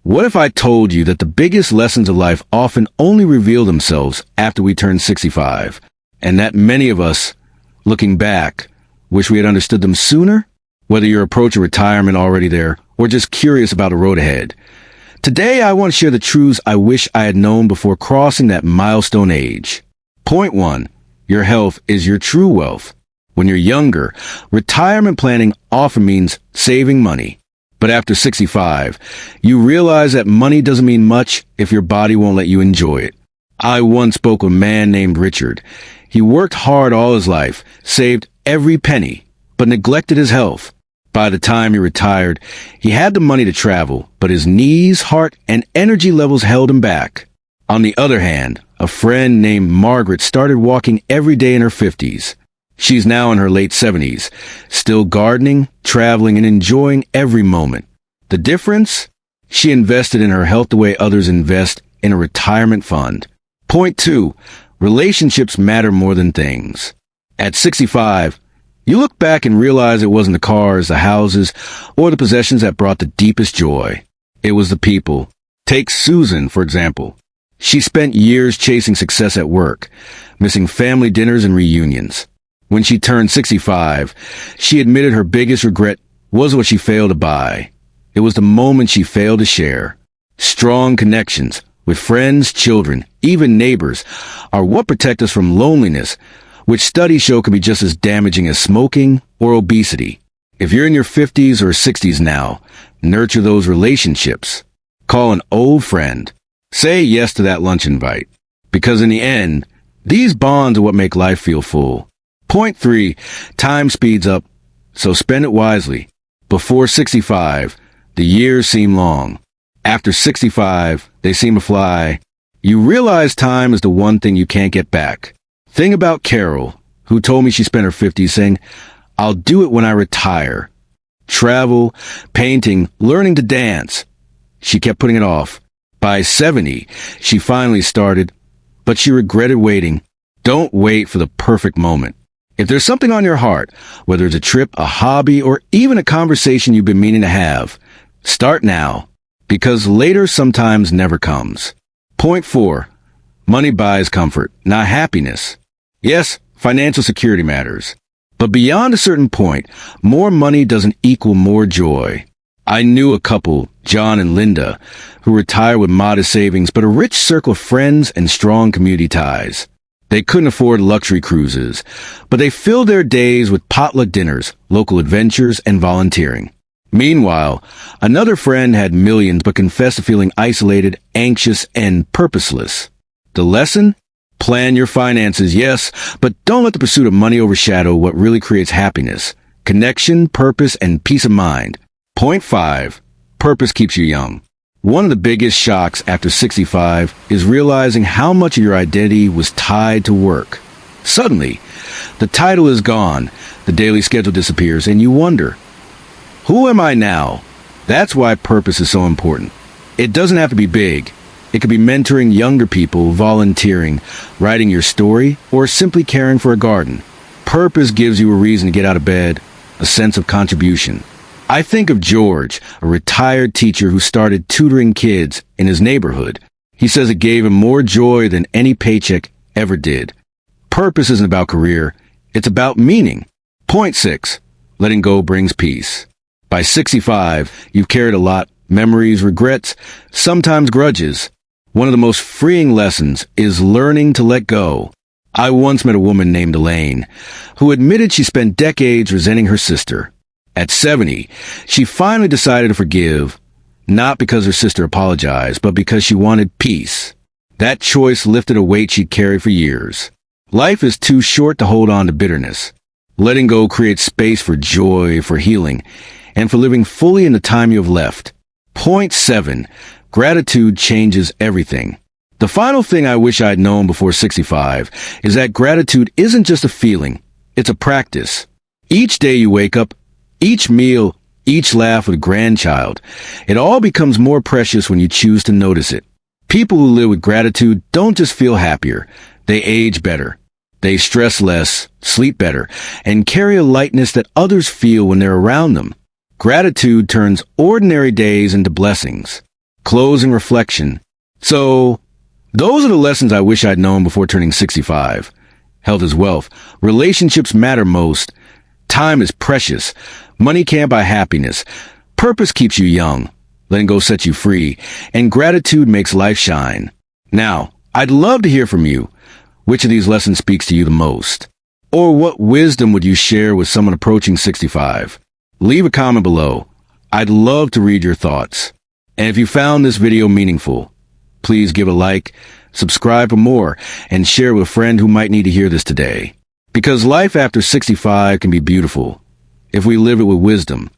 What if I told you that the biggest lessons of life often only reveal themselves after we turn 65, and that many of us, looking back, wish we had understood them sooner? Whether you're approaching retirement already there, or just curious about the road ahead. Today, I want to share the truths I wish I had known before crossing that milestone age. Point 1. Your health is your true wealth. When you're younger, retirement planning often means saving money. But after 65, you realize that money doesn't mean much if your body won't let you enjoy it. I once spoke with a man named Richard. He worked hard all his life, saved every penny, but neglected his health. By the time he retired, he had the money to travel, but his knees, heart, and energy levels held him back. On the other hand, a friend named Margaret started walking every day in her 50s. She's now in her late 70s, still gardening, traveling, and enjoying every moment. The difference? She invested in her health the way others invest in a retirement fund. Point 2. Relationships matter more than things. At 65, you look back and realize it wasn't the cars, the houses, or the possessions that brought the deepest joy. It was the people. Take Susan, for example. She spent years chasing success at work, missing family dinners and reunions. When she turned 65, she admitted her biggest regret was what she failed to buy. It was the moment she failed to share. Strong connections with friends, children, even neighbors are what protect us from loneliness, which studies show can be just as damaging as smoking or obesity. If you're in your 50s or 60s now, nurture those relationships. Call an old friend. Say yes to that lunch invite. Because in the end, these bonds are what make life feel full. Point 3. Time speeds up, so spend it wisely. Before 65, the years seem long. After 65, they seem to fly. You realize time is the one thing you can't get back. Think about Carol, who told me she spent her 50s saying, "I'll do it when I retire." Travel, painting, learning to dance. She kept putting it off. By 70, she finally started, but she regretted waiting. Don't wait for the perfect moment. If there's something on your heart, whether it's a trip, a hobby, or even a conversation you've been meaning to have, start now, because later sometimes never comes. Point 4. Money buys comfort, not happiness. Yes, financial security matters. But beyond a certain point, more money doesn't equal more joy. I knew a couple, John and Linda, who retired with modest savings but a rich circle of friends and strong community ties. They couldn't afford luxury cruises, but they filled their days with potluck dinners, local adventures, and volunteering. Meanwhile, another friend had millions but confessed to feeling isolated, anxious, and purposeless. The lesson? Plan your finances, yes, but don't let the pursuit of money overshadow what really creates happiness, connection, purpose, and peace of mind. Point 5. Purpose keeps you young. One of the biggest shocks after 65 is realizing how much of your identity was tied to work. Suddenly, the title is gone, the daily schedule disappears, and you wonder, who am I now? That's why purpose is so important. It doesn't have to be big. It could be mentoring younger people, volunteering, writing your story, or simply caring for a garden. Purpose gives you a reason to get out of bed, a sense of contribution. I think of George, a retired teacher who started tutoring kids in his neighborhood. He says it gave him more joy than any paycheck ever did. Purpose isn't about career, it's about meaning. Point 6. Letting go brings peace. By 65, you've carried a lot, memories, regrets, sometimes grudges. One of the most freeing lessons is learning to let go. I once met a woman named Elaine, who admitted she spent decades resenting her sister. At 70, she finally decided to forgive, not because her sister apologized, but because she wanted peace. That choice lifted a weight she'd carried for years. Life is too short to hold on to bitterness. Letting go creates space for joy, for healing, and for living fully in the time you have left. Point 7. Gratitude changes everything. The final thing I wish I'd known before 65 is that gratitude isn't just a feeling, it's a practice. Each day you wake up, each meal, each laugh with a grandchild, it all becomes more precious when you choose to notice it. People who live with gratitude don't just feel happier, they age better. They stress less, sleep better, and carry a lightness that others feel when they're around them. Gratitude turns ordinary days into blessings. clothes, and reflection. So, those are the lessons I wish I'd known before turning 65. Health is wealth. Relationships matter most. Time is precious. Money can't buy happiness. Purpose keeps you young. Letting go sets you free. And gratitude makes life shine. Now, I'd love to hear from you. Which of these lessons speaks to you the most? Or what wisdom would you share with someone approaching 65? Leave a comment below. I'd love to read your thoughts. And if you found this video meaningful, please give a like, subscribe for more, and share with a friend who might need to hear this today. Because life after 65 can be beautiful if we live it with wisdom.